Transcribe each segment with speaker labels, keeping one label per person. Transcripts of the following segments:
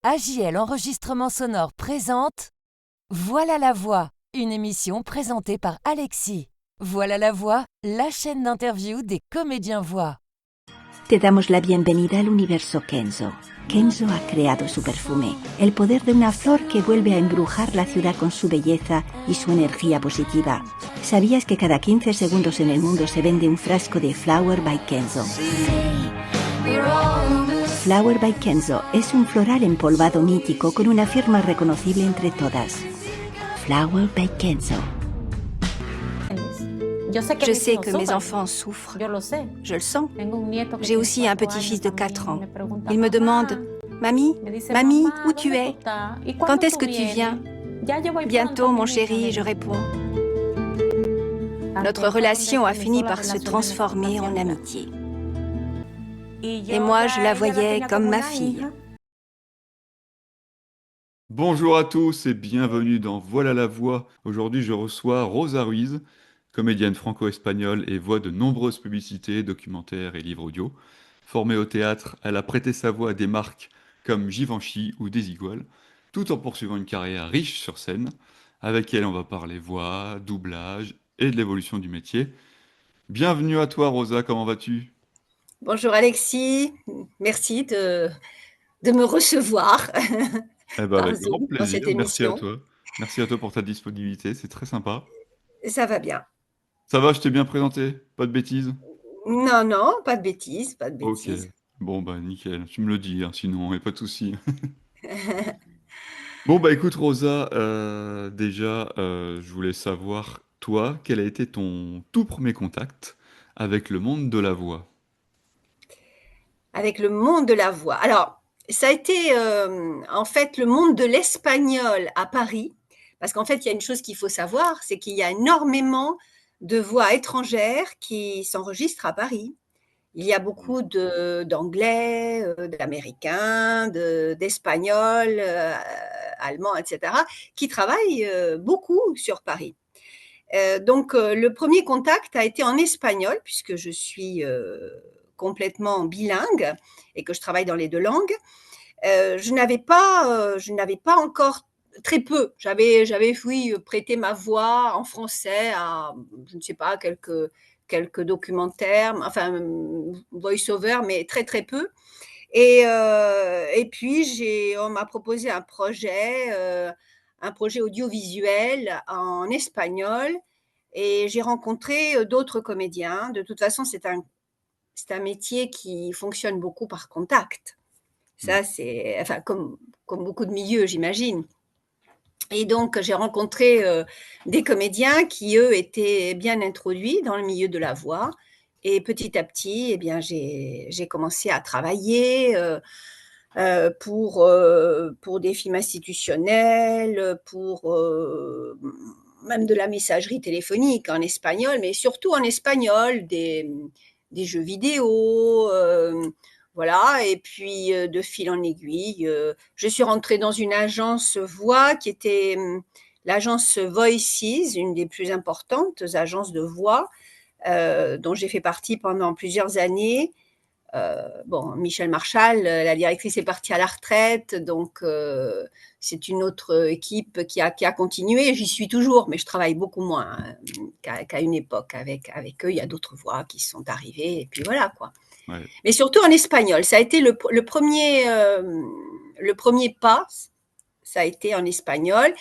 Speaker 1: AJL Enregistrement Sonore présente Voilà la voix, une émission présentée par Alexis. Voilà la voix, la chaîne d'interview des comédiens voix.
Speaker 2: Te damos la bienvenida al universo Kenzo. Kenzo ha creado su perfume, el poder de una flor que vuelve a embrujar la ciudad con su belleza y su energía positiva. ¿Sabías que cada 15 segundos en el mundo se vende un frasco de Flower by Kenzo? Flower by Kenzo es un floral empolvado mítico con una firma reconocible entre todas. Flower by Kenzo.
Speaker 3: Je sais que mes enfants souffrent. Je le sens. J'ai aussi un petit-fils de 4 ans. Il me demande « Mamie, mamie, où tu es? Quand est-ce que tu viens ?»« Bientôt, mon chéri, je réponds. Notre relation a fini par se transformer en amitié. Et moi, je la voyais comme ma fille.
Speaker 4: Bonjour à tous et bienvenue dans Voilà la voix. Aujourd'hui, je reçois Rosa Ruiz, comédienne franco-espagnole et voix de nombreuses publicités, documentaires et livres audio. Formée au théâtre, elle a prêté sa voix à des marques comme Givenchy ou Desigual, tout en poursuivant une carrière riche sur scène. Avec elle, on va parler voix, doublage et de l'évolution du métier. Bienvenue à toi, Rosa, comment vas-tu?
Speaker 3: Bonjour Alexis, merci de me recevoir
Speaker 4: Eh ben, avec grand
Speaker 3: dans cette
Speaker 4: plaisir, merci à
Speaker 3: émission.
Speaker 4: toi. Merci à toi pour ta disponibilité, c'est très sympa.
Speaker 3: Ça va bien.
Speaker 4: Ça va, je t'ai bien présenté? Pas de bêtises?
Speaker 3: Non, non, pas de bêtises, pas de
Speaker 4: Ok,
Speaker 3: bêtises.
Speaker 4: bon bah nickel, tu me le dis, hein, sinon, y a pas de souci. Bon bah écoute Rosa, déjà je voulais savoir, toi, quel a été ton tout premier contact avec le monde de la voix?
Speaker 3: Avec le monde de la voix. Alors, ça a été en fait le monde de l'espagnol à Paris, parce qu'en fait, il y a une chose qu'il faut savoir, c'est qu'il y a énormément de voix étrangères qui s'enregistrent à Paris. Il y a beaucoup d'anglais, d'américains, d'espagnols, allemands, etc., qui travaillent beaucoup sur Paris. Donc, le premier contact a été en espagnol, puisque je suis complètement bilingue et que je travaille dans les deux langues. Je n'avais pas encore très peu. J'avais oui, prêté ma voix en français à, je ne sais pas, quelques documentaires, enfin, voice-over, mais très, très peu. Et puis, on m'a proposé un projet audiovisuel en espagnol et j'ai rencontré d'autres comédiens. De toute façon, c'est un métier qui fonctionne beaucoup par contact.
Speaker 4: Mm.
Speaker 3: Ça, c'est enfin, comme beaucoup de milieux, j'imagine. Et donc, j'ai rencontré des comédiens qui, eux, étaient bien introduits dans le milieu de la voix. Et petit à petit, eh bien, j'ai commencé à travailler pour des films institutionnels, pour même de la messagerie téléphonique en espagnol, mais surtout en espagnol, des jeux vidéo, voilà. Et puis, de fil en aiguille, je suis rentrée dans une agence voix qui était l'agence Voices, une des plus importantes agences de voix, dont j'ai fait partie pendant plusieurs années. Bon, Michel Marchal, la directrice est partie à la retraite, donc c'est une autre équipe qui a continué. J'y suis toujours, mais je travaille beaucoup moins qu'à une époque avec eux. Il y a d'autres voix qui sont arrivées, et puis voilà quoi.
Speaker 4: Ouais.
Speaker 3: Mais surtout en espagnol, ça a été le premier pas, ça a été en espagnol.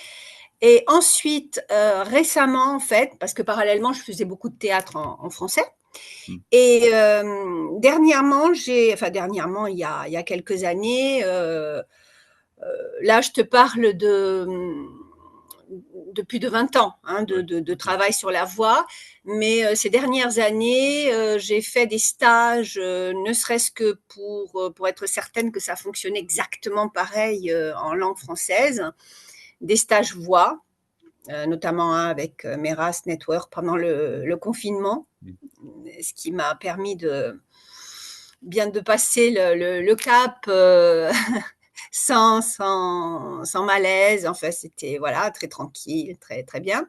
Speaker 3: Et ensuite, récemment, en fait, parce que parallèlement, je faisais beaucoup de théâtre en français.
Speaker 4: Mm.
Speaker 3: Et dernièrement, il y a quelques années, là, je te parle de plus de 20 ans hein,
Speaker 4: Ouais,
Speaker 3: de
Speaker 4: ok.
Speaker 3: travail sur la voix. Mais ces dernières années, j'ai fait des stages, ne serait-ce que pour être certaine que ça fonctionnait exactement pareil en langue française, des stages voix, notamment avec Meras Network pendant le confinement,
Speaker 4: Mm.
Speaker 3: ce qui m'a permis de passer le cap sans malaise. Enfin, c'était voilà, très tranquille, très, très bien.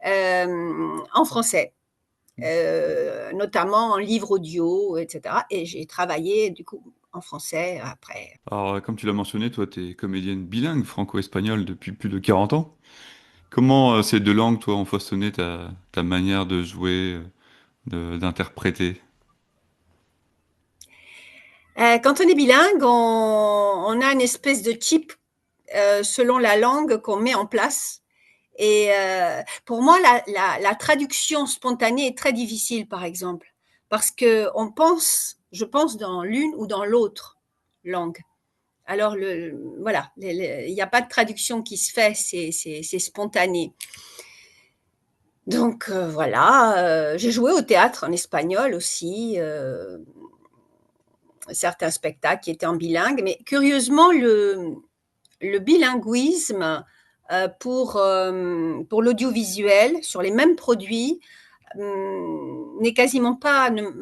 Speaker 3: En français, notamment en livre audio, etc. Et j'ai travaillé, du coup, en français après.
Speaker 4: Alors, comme tu l'as mentionné, toi, tu es comédienne bilingue franco-espagnole depuis plus de 40 ans. Comment ces deux langues, toi, ont façonné ta manière de jouer, d'interpréter?
Speaker 3: Quand on est bilingue, on a une espèce de chip selon la langue qu'on met en place. Et pour moi, la traduction spontanée est très difficile, par exemple, parce que je pense dans l'une ou dans l'autre langue. Alors, voilà, il n'y a pas de traduction qui se fait, c'est spontané. Donc voilà, j'ai joué au théâtre en espagnol aussi, certains spectacles qui étaient en bilingue, mais curieusement, le bilinguisme pour l'audiovisuel sur les mêmes produits ne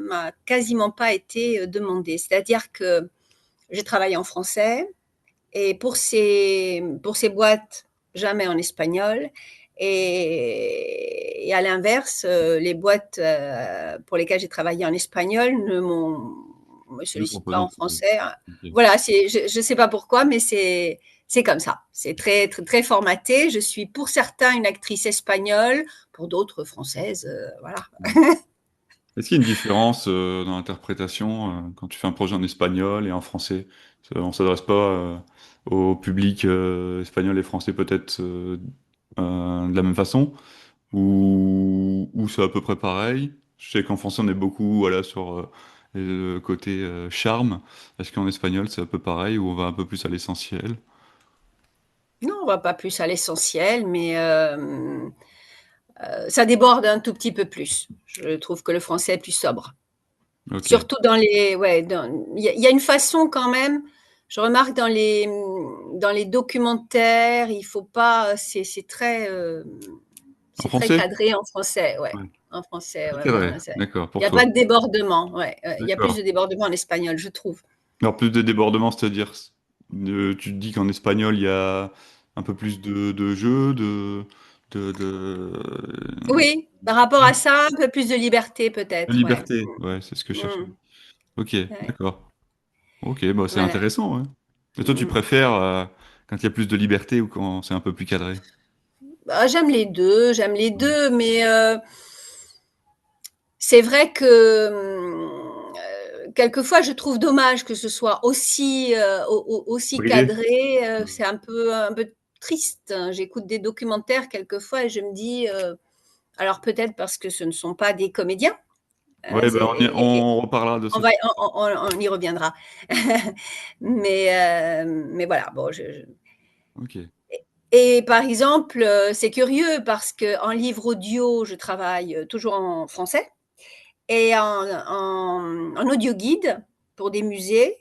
Speaker 3: m'a quasiment pas été demandé. C'est-à-dire que j'ai travaillé en français et pour ces boîtes, jamais en espagnol. Et à l'inverse, les boîtes pour lesquelles j'ai travaillé en espagnol ne me
Speaker 4: Je
Speaker 3: sollicitent pas
Speaker 4: comprenais
Speaker 3: en
Speaker 4: un peu.
Speaker 3: français.
Speaker 4: Ok.
Speaker 3: Voilà, je ne sais pas pourquoi, mais c'est comme ça. C'est très, très, très formaté. Je suis pour certains une actrice espagnole, pour d'autres française. Voilà.
Speaker 4: Est-ce qu'il y a une différence dans l'interprétation quand tu fais un projet en espagnol et en français? On s'adresse pas au public espagnol et français peut-être de la même façon, ou c'est à peu près pareil? Je sais qu'en français on est beaucoup voilà, sur le côté charme. Est-ce qu'en espagnol c'est un peu pareil ou on va un peu plus à l'essentiel?
Speaker 3: Non, on va pas plus à l'essentiel, mais ça déborde un tout petit peu plus. Je trouve que le français est plus sobre.
Speaker 4: Ok.
Speaker 3: Surtout dans les, ouais, il y a une façon quand même. Je remarque dans les documentaires, il faut pas,
Speaker 4: En
Speaker 3: c'est très
Speaker 4: français?
Speaker 3: cadré en français, ouais.
Speaker 4: Ouais.
Speaker 3: En français,
Speaker 4: Ok,
Speaker 3: ouais, ouais,
Speaker 4: ouais.
Speaker 3: ouais,
Speaker 4: D'accord,
Speaker 3: il
Speaker 4: pour
Speaker 3: n'y a pas
Speaker 4: toi.
Speaker 3: de débordement, ouais. Il y a plus
Speaker 4: D'accord.
Speaker 3: de débordement en espagnol, je trouve.
Speaker 4: Alors plus de débordement, c'est-à-dire, tu te dis qu'en espagnol, il y a un peu plus de jeu,
Speaker 3: Oui, par rapport à ça, un peu plus de liberté
Speaker 4: de
Speaker 3: peut-être, ouais.
Speaker 4: liberté. Ouais, c'est ce que je cherchais.
Speaker 3: Mm,
Speaker 4: Ok,
Speaker 3: ouais,
Speaker 4: d'accord. Ok, bah c'est
Speaker 3: voilà.
Speaker 4: intéressant, ouais. Et toi, tu
Speaker 3: Mm.
Speaker 4: préfères quand il y a plus de liberté ou quand c'est un peu plus cadré?
Speaker 3: Bah, j'aime les deux, mais c'est vrai que quelquefois je trouve dommage que ce soit aussi
Speaker 4: Bridé.
Speaker 3: cadré.
Speaker 4: Mm.
Speaker 3: C'est un peu triste, hein. J'écoute des documentaires quelquefois et je me dis, alors peut-être parce que ce ne sont pas des comédiens.
Speaker 4: Ouais, bah
Speaker 3: Et
Speaker 4: on reparlera de
Speaker 3: on
Speaker 4: ce
Speaker 3: va,
Speaker 4: sujet.
Speaker 3: on y reviendra. Mais voilà, bon,
Speaker 4: Ok.
Speaker 3: et par exemple, c'est curieux parce qu'en livre audio, je travaille toujours en français. Et en audio guide pour des musées,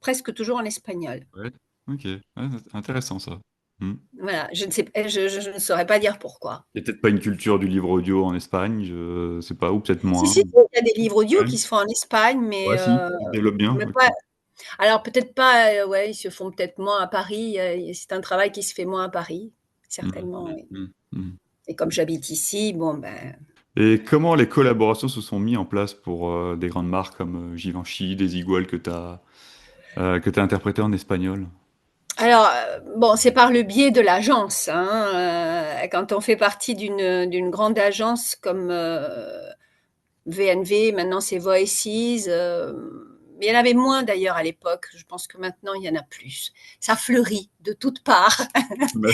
Speaker 3: presque toujours en espagnol.
Speaker 4: Ouais. Ok. Ouais, c'est intéressant ça. Mm.
Speaker 3: Voilà, je ne sais, je ne saurais pas dire pourquoi.
Speaker 4: Il n'y a peut-être pas une culture du livre audio en Espagne, je sais pas, ou peut-être
Speaker 3: Si,
Speaker 4: moins.
Speaker 3: si, il y a des livres audio
Speaker 4: Ouais,
Speaker 3: qui se font en Espagne,
Speaker 4: ouais, si, ils se développent bien.
Speaker 3: mais
Speaker 4: Ok.
Speaker 3: pas. Alors peut-être pas, ouais, ils se font peut-être moins à Paris. C'est un travail qui se fait moins à Paris,
Speaker 4: Mm,
Speaker 3: certainement. Oui.
Speaker 4: mm, mm.
Speaker 3: Et comme j'habite ici, bon ben.
Speaker 4: Et comment les collaborations se sont mises en place pour des grandes marques comme Givenchy, Desigual que tu interprété en espagnol?
Speaker 3: Alors, bon, c'est par le biais de l'agence, hein, quand on fait partie d'une grande agence comme VNV, maintenant c'est Voices. Mais il y en avait moins d'ailleurs à l'époque. Je pense que maintenant il y en a plus. Ça fleurit de toutes parts.
Speaker 4: Ouais.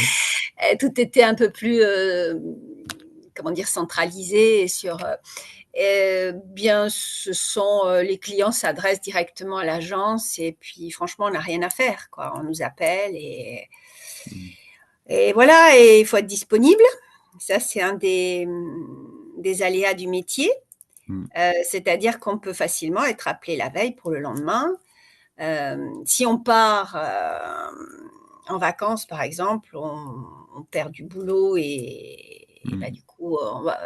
Speaker 3: Et tout était un peu plus, comment dire, centralisé sur. Bien, ce sont les clients s'adressent directement à l'agence et puis franchement on n'a rien à faire, quoi. On nous appelle
Speaker 4: Mm,
Speaker 3: et voilà, et il faut être disponible. Ça c'est un des aléas du métier.
Speaker 4: mm,
Speaker 3: C'est-à-dire qu'on peut facilement être appelé la veille pour le lendemain. Si on part en vacances, par exemple, on perd du boulot et bah,
Speaker 4: mm,
Speaker 3: du coup,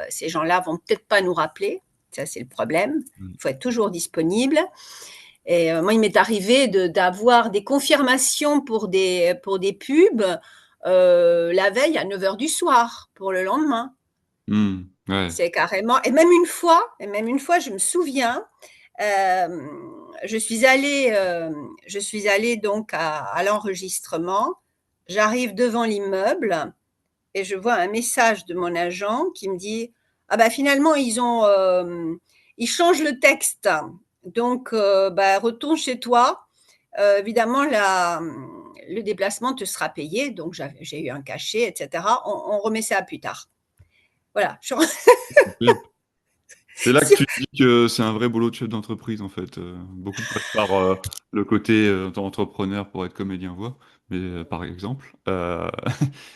Speaker 3: ces gens-là vont peut-être pas nous rappeler. Ça, c'est le problème.
Speaker 4: mm,
Speaker 3: Il faut être toujours disponible. Et moi, il m'est arrivé d'avoir des confirmations pour des pubs la veille à 9 heures du soir pour le lendemain.
Speaker 4: mm. Ouais.
Speaker 3: C'est carrément. Et même une fois, je me souviens, euh, je suis allée donc à l'enregistrement. J'arrive devant l'immeuble et je vois un message de mon agent qui me dit: «Ah bah, finalement, ils changent le texte. Donc bah, retourne chez toi. Évidemment, le déplacement te sera payé». Donc j'ai eu un cachet et cetera. On remet ça plus tard. Voilà, je
Speaker 4: C'est là que
Speaker 3: sur
Speaker 4: tu te dis que c'est un vrai boulot de chef d'entreprise, en fait. Beaucoup préparent le côté entrepreneur pour être comédien voix, mais par exemple.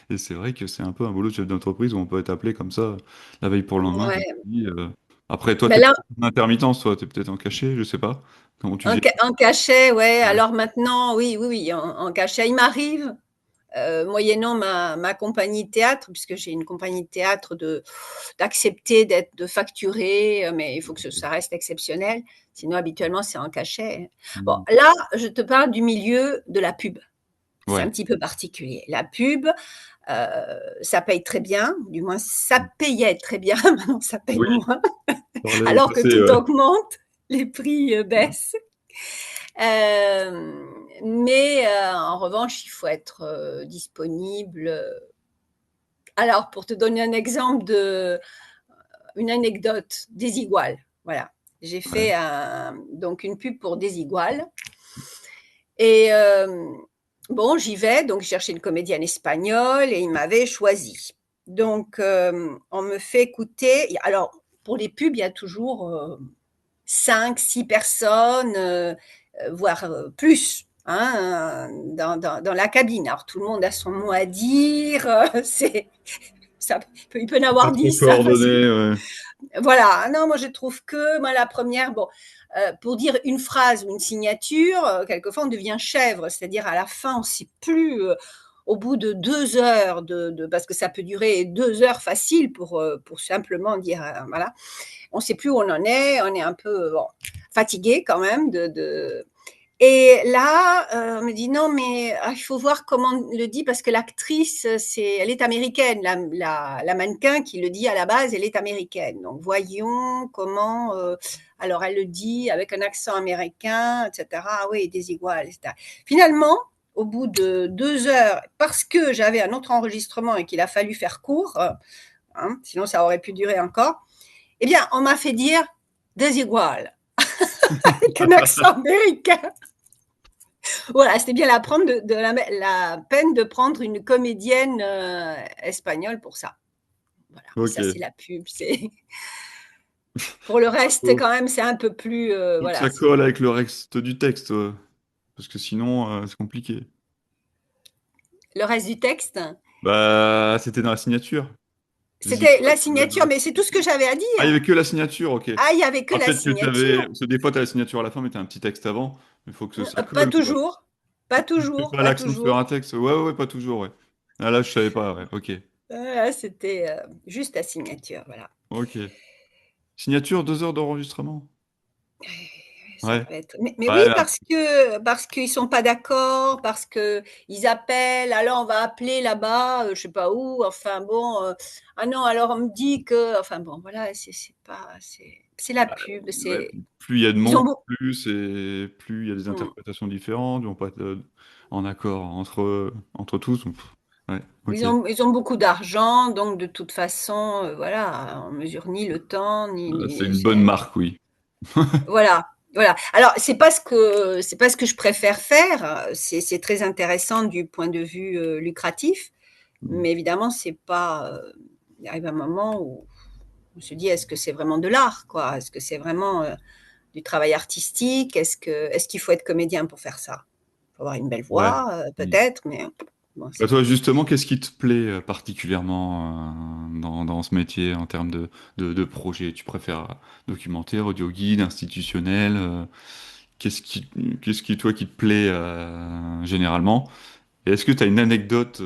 Speaker 4: Et c'est vrai que c'est un peu un boulot de chef d'entreprise où on peut être appelé comme ça la veille pour le lendemain, comme
Speaker 3: ouais.
Speaker 4: tu dis. Après, toi,
Speaker 3: Bah
Speaker 4: t'es
Speaker 3: là,
Speaker 4: peut-être en intermittence, toi, t'es peut-être en cachet, je sais pas. Comment tu vis?
Speaker 3: en cachet, ouais.
Speaker 4: Ouais.
Speaker 3: Alors maintenant, oui, oui, oui, en cachet. Il m'arrive, moyennant ma compagnie de théâtre, puisque j'ai une compagnie de théâtre, d'accepter de facturer, mais il faut que ça reste exceptionnel. Sinon, habituellement, c'est en cachet. Bon,
Speaker 4: Mm.
Speaker 3: là, je te parle du milieu de la pub. C'est un
Speaker 4: Ouais.
Speaker 3: petit peu particulier. La pub, ça paye très bien, du moins ça payait très bien, maintenant ça paye
Speaker 4: Oui,
Speaker 3: moins,
Speaker 4: parler au
Speaker 3: alors que
Speaker 4: passé,
Speaker 3: tout
Speaker 4: ouais.
Speaker 3: augmente, les prix baissent. Mais en revanche, il faut être disponible. Alors, pour te donner un exemple une anecdote, Desigual. Voilà. J'ai
Speaker 4: Ouais.
Speaker 3: fait donc une pub pour Desigual. Et bon, j'y vais, donc je cherchais une comédienne espagnole et il m'avait choisi. Donc, on me fait écouter. Alors, pour les pubs, il y a toujours 5, 6 personnes, voire plus, hein, dans la cabine. Alors, tout le monde a son mot à dire. Il peut y en
Speaker 4: Pas
Speaker 3: avoir
Speaker 4: trop
Speaker 3: 10, hein, facile.
Speaker 4: coordonné, ouais.
Speaker 3: Voilà, non, moi je trouve que moi, la première, bon, pour dire une phrase ou une signature, quelquefois on devient chèvre, c'est-à-dire à la fin, on ne sait plus, au bout de 2 heures, parce que ça peut durer 2 heures facile pour simplement dire, voilà, on ne sait plus où on en est, on est un peu bon, fatigué quand même et là, on me dit non, mais il faut voir comment on le dit parce que l'actrice, elle est américaine, la mannequin qui le dit à la base, elle est américaine. Donc voyons comment. Alors elle le dit avec un accent américain, etc. Ah oui, désigual, etc. Finalement, au bout de 2 heures, parce que j'avais un autre enregistrement et qu'il a fallu faire court, hein, sinon ça aurait pu durer encore. Eh bien, on m'a fait dire désigual avec un accent américain. Voilà, c'était bien la peine de prendre une comédienne espagnole pour ça. Voilà, ça c'est
Speaker 4: Ok.
Speaker 3: la pub. Pour le reste,
Speaker 4: Faut
Speaker 3: quand même, c'est un peu plus.
Speaker 4: faut que
Speaker 3: Voilà,
Speaker 4: ça colle avec le reste du texte, parce que sinon, c'est compliqué.
Speaker 3: le reste du texte,
Speaker 4: Bah, c'était dans la signature. Les
Speaker 3: c'était
Speaker 4: iguales,
Speaker 3: la signature, mais c'est tout ce que j'avais à
Speaker 4: ah, il y
Speaker 3: dire.
Speaker 4: avait que la signature, ok.
Speaker 3: Ah, il n'y avait que
Speaker 4: Ah,
Speaker 3: la
Speaker 4: peut-être que tu avais.
Speaker 3: signature.
Speaker 4: Parce que des fois, tu as la signature à la fin, mais tu as un petit texte avant. Il faut que ça
Speaker 3: Pas
Speaker 4: colle, quoi.
Speaker 3: toujours, pas
Speaker 4: Tu fais
Speaker 3: toujours,
Speaker 4: pas
Speaker 3: pas
Speaker 4: l'accent sur
Speaker 3: toujours.
Speaker 4: un texte. Ouais, ouais, ouais, pas toujours, ouais. Ah, là, je savais pas, ouais. Ok.
Speaker 3: Voilà, c'était juste la signature, voilà.
Speaker 4: Ok. Signature, 2 heures d'enregistrement.
Speaker 3: Ça
Speaker 4: Ouais.
Speaker 3: peut être. Mais oui,
Speaker 4: Ouais, là.
Speaker 3: parce qu'ils sont pas d'accord, parce que ils appellent. Alors on va appeler là-bas, je sais pas où. Enfin bon, ah non. Alors on me dit que. Enfin bon, voilà, c'est pas, c'est la pub.
Speaker 4: Ouais, plus il y a de
Speaker 3: Ils
Speaker 4: monde,
Speaker 3: ont beau.
Speaker 4: plus il y a des
Speaker 3: Hmm.
Speaker 4: interprétations différentes, ils vont pas être en accord entre tous. Donc, ouais, ok.
Speaker 3: Ils ont beaucoup d'argent, donc de toute façon, voilà, on mesure ni le temps,
Speaker 4: C'est
Speaker 3: ni
Speaker 4: une bonne marque, oui.
Speaker 3: voilà, voilà. Alors c'est pas ce que je préfère faire. C'est très intéressant du point de vue lucratif. Mais évidemment, c'est pas. Il arrive un moment où on se dit est-ce que c'est vraiment de l'art, quoi? Est-ce que c'est vraiment du travail artistique? Est-ce qu'il faut être comédien pour faire ça? Il faut avoir une belle
Speaker 4: Ouais.
Speaker 3: voix,
Speaker 4: Mm.
Speaker 3: peut-être, mais bon,
Speaker 4: Bah, toi, justement, qu'est-ce qui te plaît particulièrement dans ce métier en termes de projet? Tu préfères documentaire, audio guide, institutionnel? Qu'est-ce qui, toi, qui te plaît généralement? Et est-ce que tu as une anecdote,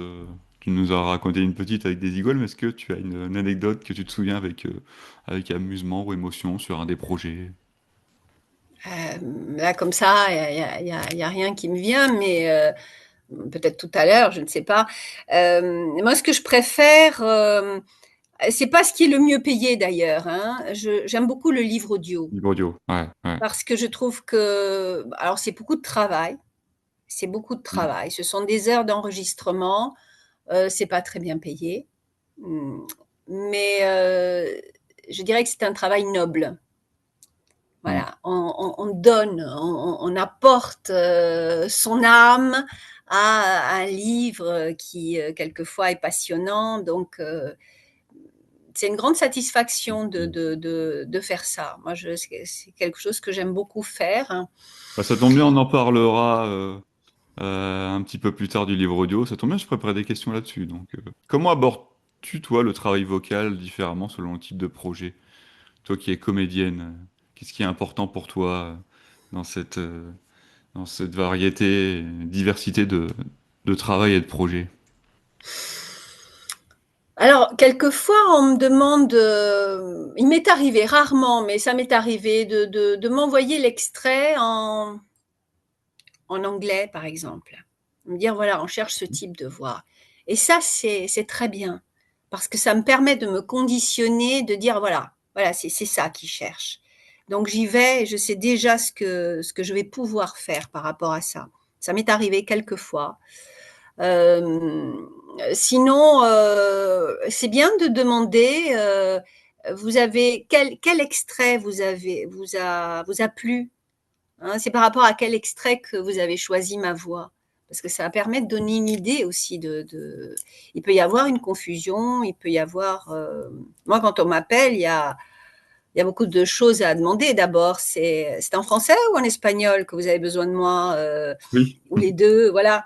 Speaker 4: tu nous as raconté une petite avec des igoles, mais est-ce que tu as une anecdote que tu te souviens avec amusement ou émotion sur un des projets?
Speaker 3: là comme ça, il y a rien qui me vient, mais peut-être tout à l'heure, je ne sais pas. Moi, ce que je préfère. C'est pas ce qui est le mieux payé d'ailleurs, hein. J'aime beaucoup le livre audio
Speaker 4: Livre audio, ouais, ouais.
Speaker 3: parce que je trouve que alors c'est beaucoup de travail, c'est beaucoup de
Speaker 4: Mmh.
Speaker 3: travail. Ce sont des heures d'enregistrement, c'est pas très bien payé, mmh, mais je dirais que c'est un travail noble.
Speaker 4: Mmh.
Speaker 3: Voilà, on donne, on apporte, son âme à un livre, qui, quelquefois est passionnant donc c'est une grande satisfaction
Speaker 4: OK.
Speaker 3: de faire ça. Moi je c'est quelque chose que j'aime beaucoup faire, hein.
Speaker 4: Bah, ça tombe bien, on en parlera, un petit peu plus tard du livre audio. Ça tombe bien, je préparais des questions là-dessus donc, comment abordes-tu, toi, le travail vocal différemment selon le type de projet? Toi qui es comédienne, qu'est-ce qui est important pour toi, dans dans cette variété, diversité de travail et de projets?
Speaker 3: Alors quelquefois on me demande, il m'est arrivé rarement, mais ça m'est arrivé de m'envoyer l'extrait en anglais, par exemple. Me dire: «Voilà, on cherche ce type de voix» et ça, c'est très bien parce que ça me permet de me conditionner, de dire: «Voilà, c'est ça qu'ils cherchent». Donc j'y vais et je sais déjà ce que je vais pouvoir faire par rapport à ça. Ça m'est arrivé quelques fois. Sinon, c'est bien de demander, vous avez quel extrait vous a plu? Hein, c'est par rapport à quel extrait que vous avez choisi ma voix? Parce que ça permet de donner une idée aussi de il peut y avoir une confusion, il peut y avoir, moi quand on m'appelle, il y a beaucoup de choses à demander. D'abord, c'est en français ou en espagnol que vous avez besoin de moi?
Speaker 4: Oui.
Speaker 3: Ou les 2, voilà.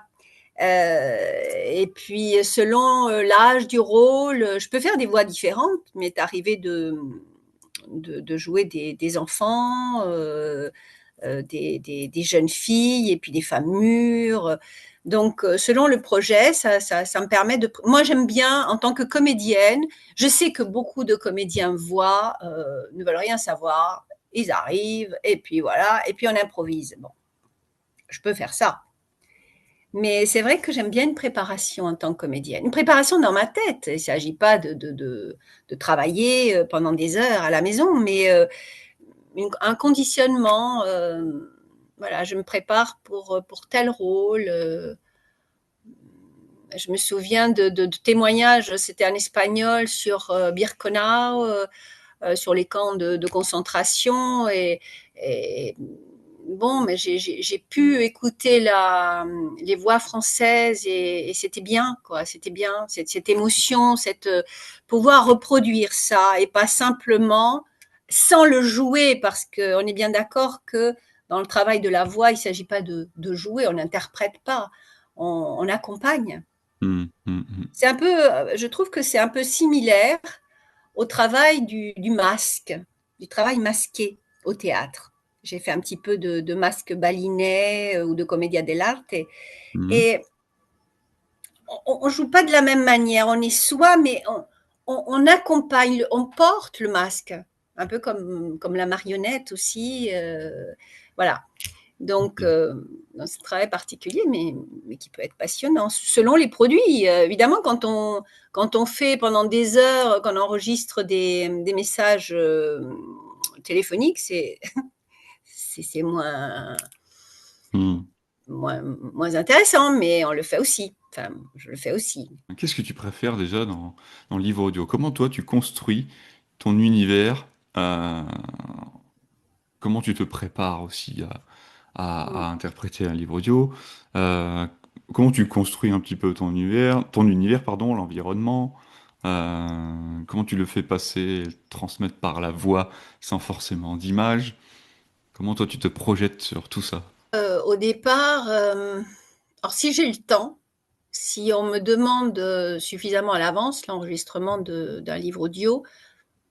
Speaker 3: Et puis selon, l'âge du rôle, je peux faire des voix différentes. Il m'est arrivé de jouer des enfants, des jeunes filles et puis des femmes mûres. Donc, selon le projet, ça me permet de. Moi, j'aime bien, en tant que comédienne, je sais que beaucoup de comédiens voix ne veulent rien savoir. Ils arrivent et puis voilà, et puis on improvise. Bon, je peux faire ça. Mais c'est vrai que j'aime bien une préparation en tant que comédienne. Une préparation dans ma tête. Il ne s'agit pas de travailler pendant des heures à la maison, mais un conditionnement. Voilà, je me prépare pour tel rôle. Je me souviens de témoignages, c'était en espagnol sur Birkenau, sur les camps de concentration. Et bon, mais j'ai pu écouter les voix françaises et c'était bien, quoi. C'était bien, cette émotion, pouvoir reproduire ça et pas simplement sans le jouer, parce qu'on est bien d'accord que dans le travail de la voix, il ne s'agit pas de jouer, on n'interprète pas, on accompagne.
Speaker 4: Mmh, mmh mh.
Speaker 3: C'est un peu, je trouve que c'est un peu similaire au travail du masque, du travail masqué au théâtre. J'ai fait un petit peu de masque balinais ou de commedia dell'arte
Speaker 4: Mmh.
Speaker 3: et on joue pas de la même manière. On est soi, mais on accompagne, on porte le masque, un peu comme la marionnette aussi. Voilà. Donc,
Speaker 4: OK.
Speaker 3: c'est un travail particulier, mais qui peut être passionnant, selon les produits. Évidemment, quand on fait pendant des heures, qu'on enregistre des messages téléphoniques, c'est
Speaker 4: Mmh.
Speaker 3: moins intéressant, mais on le fait aussi. Enfin, je le fais aussi.
Speaker 4: Qu'est-ce que tu préfères déjà dans le livre audio? Comment toi tu construis ton univers? Comment tu te prépares aussi
Speaker 3: Mm.
Speaker 4: à interpréter un livre audio? Heu, Comment tu construis un petit peu ton univers pardon, l'environnement? Comment tu le fais passer, transmettre par la voix sans forcément d'image? Comment toi tu te projettes sur tout ça?
Speaker 3: Au départ, alors si j'ai le temps, si on me demande suffisamment à l'avance l'enregistrement d'un livre audio,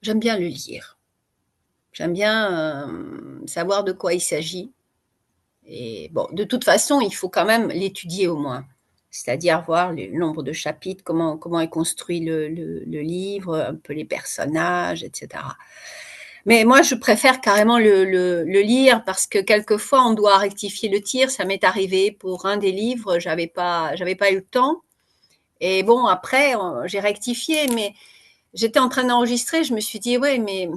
Speaker 3: j'aime bien le lire. J'aime bien, savoir de quoi il s'agit et bon, de toute façon, il faut quand même l'étudier au moins. C'est-à-dire voir le nombre de chapitres, comment est construit le livre, un peu les personnages et cetera. Mais moi, je préfère carrément le lire parce que quelquefois, on doit rectifier le tir. Ça m'est arrivé pour un des livres, j'avais pas eu le temps et bon après, j'ai rectifié, mais j'étais en train d'enregistrer, je me suis dit, ouais, mais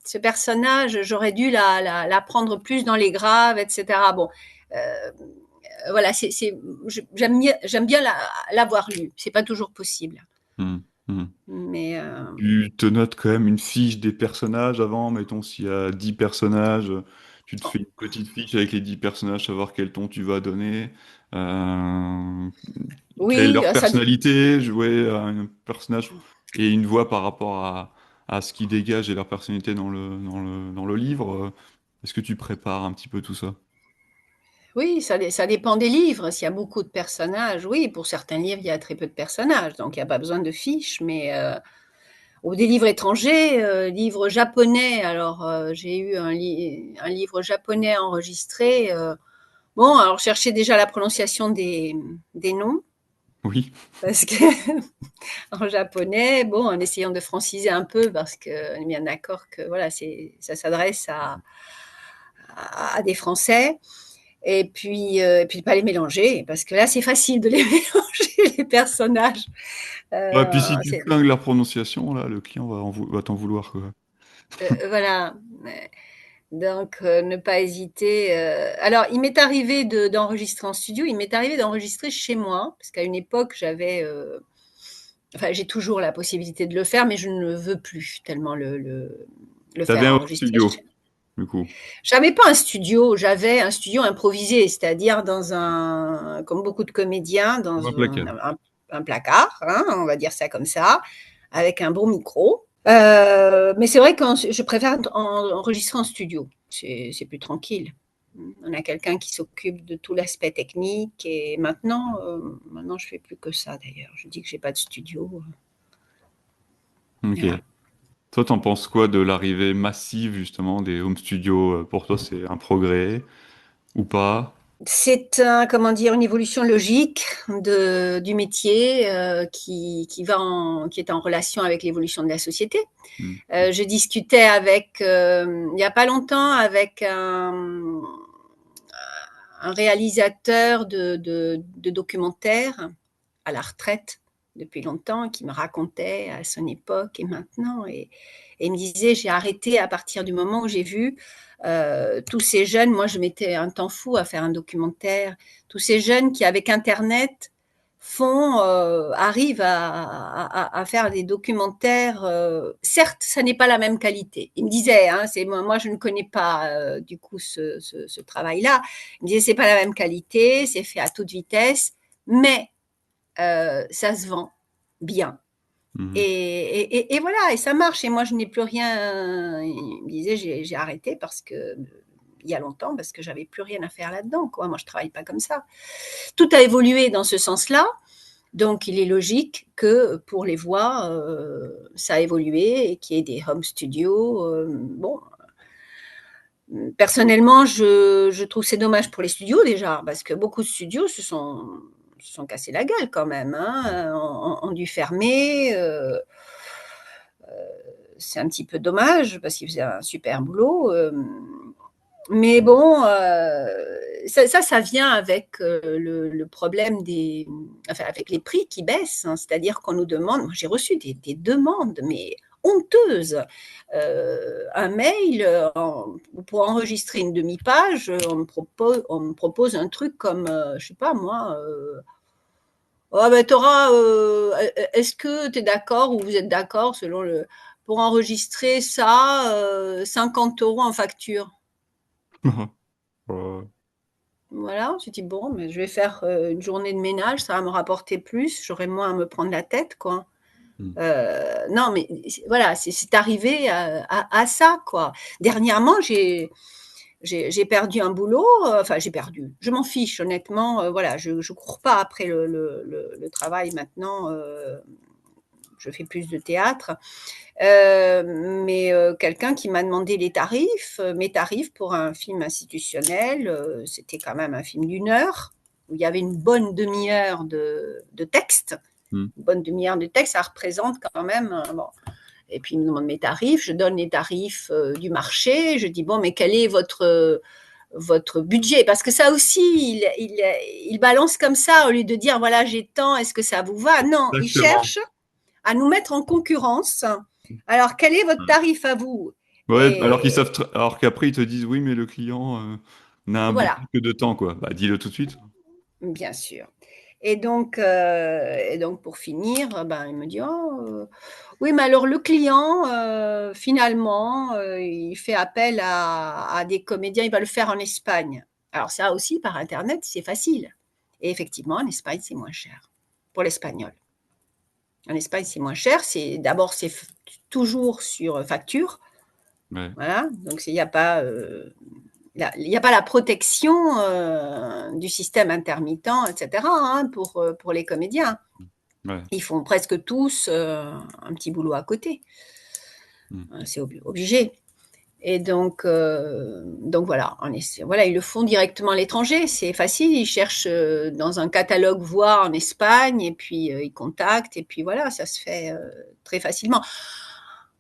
Speaker 3: ce personnage, j'aurais dû la prendre plus dans les graves, etc. Bon, voilà, j'aime bien l'avoir lu. C'est pas toujours possible,
Speaker 4: Hmm, hmm.
Speaker 3: mais
Speaker 4: Tu te notes quand même une fiche des personnages avant, mettons s'il y a 10 personnages, tu te fais une petite fiche avec les 10 personnages, savoir quel ton tu vas donner, euh, quelle est
Speaker 3: oui,
Speaker 4: leur
Speaker 3: ça,
Speaker 4: personnalité, jouer un personnage et une voix par rapport à ce qui dégage et leur personnalité dans le livre. Est-ce que tu prépares un petit peu tout ça?
Speaker 3: oui, ça dépend des livres. S'il y a beaucoup de personnages, oui, pour certains livres, il y a très peu de personnages, donc il n'y a pas besoin de fiches, mais ou des livres étrangers, livres japonais. Alors, j'ai eu un livre japonais enregistré. Bon, alors cherchez déjà la prononciation des noms,
Speaker 4: Oui.
Speaker 3: parce que en japonais, bon, en essayant de franciser un peu, parce qu'on est bien d'accord que voilà, ça s'adresse à des Français. Et puis pas les mélanger, parce que là, c'est facile de les mélanger, les personnages.
Speaker 4: Ouais, puis si tu
Speaker 3: C'est,
Speaker 4: flingues leur prononciation, là, le client va t'en vouloir, quoi.
Speaker 3: voilà. Donc, ne pas hésiter. Alors, il m'est arrivé d'enregistrer en studio, il m'est arrivé d'enregistrer chez moi, parce qu'à une époque, enfin, j'ai toujours la possibilité de le faire, mais je ne veux plus tellement le
Speaker 4: T'avais
Speaker 3: faire
Speaker 4: un home
Speaker 3: enregistrer.
Speaker 4: studio, du coup.
Speaker 3: J'avais pas un studio, j'avais un studio improvisé, c'est-à-dire comme beaucoup de comédiens,
Speaker 4: Ou un placard.
Speaker 3: un placard, hein, on va dire ça comme ça, avec un bon micro. Mais c'est vrai que je préfère enregistrer en studio, c'est plus tranquille. On a quelqu'un qui s'occupe de tout l'aspect technique et maintenant je fais plus que ça d'ailleurs. Je dis que j'ai pas de studio.
Speaker 4: Ok.
Speaker 3: Voilà.
Speaker 4: Toi, t'en penses quoi de l'arrivée massive, justement, des home studios? Pour toi, c'est un progrès ou pas?
Speaker 3: Comment dire, une évolution logique du métier qui est en relation avec l'évolution de la société.
Speaker 4: Hmm.
Speaker 3: Je discutais il n'y a pas longtemps avec un réalisateur de documentaires à la retraite depuis longtemps qui me racontait à son époque et maintenant. Et il me disait, j'ai arrêté à partir du moment où j'ai vu tous ces jeunes, moi je mettais un temps fou à faire un documentaire, tous ces jeunes qui avec Internet arrivent à faire des documentaires. Certes, ça n'est pas la même qualité. Il me disait, hein, moi je ne connais pas du coup ce travail-là. Il me disait, c'est pas la même qualité, c'est fait à toute vitesse, mais ça se vend bien.
Speaker 4: Mhm.
Speaker 3: Et voilà, et ça marche. Et moi, je n'ai plus rien. Il me disait, j'ai arrêté il y a longtemps, parce que j'avais plus rien à faire là-dedans, quoi. Moi, je travaille pas comme ça. Tout a évolué dans ce sens-là. Donc, il est logique que pour les voix, ça a évolué et qu'il y ait des home studios. Bon, personnellement, je trouve c'est dommage pour les studios déjà, parce que beaucoup de studios se sont cassés la gueule quand même, hein, ont dû fermer. C'est un petit peu dommage parce qu'ils faisaient un super boulot. Mais bon, ça vient avec le problème enfin, avec les prix qui baissent, hein. C'est-à-dire qu'on nous demande, moi j'ai reçu des demandes, mais honteuses. Un mail pour enregistrer une demi-page, on me propose un truc comme, je sais pas moi, oh, ben, est-ce que tu es d'accord ou vous êtes d'accord pour enregistrer ça, 50 € en facture.
Speaker 4: Ouais.
Speaker 3: Voilà, je dis bon, mais je vais faire une journée de ménage, ça va me rapporter plus, j'aurai moins à me prendre la tête, quoi.
Speaker 4: Hmm.
Speaker 3: Non, mais voilà, c'est arrivé à ça, quoi. Dernièrement, j'ai perdu un boulot, enfin j'ai perdu, je m'en fiche honnêtement, voilà, je cours pas après le travail maintenant, je fais plus de théâtre, mais quelqu'un qui m'a demandé mes tarifs pour un film institutionnel, c'était quand même un film d'une heure, où il y avait une bonne demi-heure de texte.
Speaker 4: Hmm.
Speaker 3: Une bonne demi-heure de texte, ça représente quand même, bon. Et puis il me demande mes tarifs, je donne les tarifs du marché, je dis bon, mais quel est votre budget? Parce que ça aussi, il balance comme ça, au lieu de dire voilà, j'ai tant, est-ce que ça vous va? Non, il
Speaker 4: Exactement.
Speaker 3: cherche à nous mettre en concurrence. Alors, quel est votre tarif à vous?
Speaker 4: Ouais, alors
Speaker 3: Et
Speaker 4: alors qu'après ils te disent oui, mais le client n'a un
Speaker 3: voilà,
Speaker 4: peu que de temps, quoi. Bah, dis-le tout de suite.
Speaker 3: bien sûr. Et donc pour finir, ben, il me dit: «Oh, oui, mais alors le client, finalement, il fait appel à des comédiens, il va le faire en Espagne». Alors ça aussi, par internet, c'est facile. Et effectivement, en Espagne, c'est moins cher pour l'espagnol. En Espagne, c'est moins cher. D'abord, c'est toujours sur facture.
Speaker 4: Ouais.
Speaker 3: Voilà. Donc, il n'y a pas, il y a pas la protection du système intermittent, etc., hein, pour les comédiens.
Speaker 4: Ouais.
Speaker 3: Ils font presque tous un petit boulot à côté. C'est obligé. Et donc voilà, voilà, ils le font directement à l'étranger, c'est facile, ils cherchent dans un catalogue voix en Espagne, et puis ils contactent, et puis voilà, ça se fait très facilement.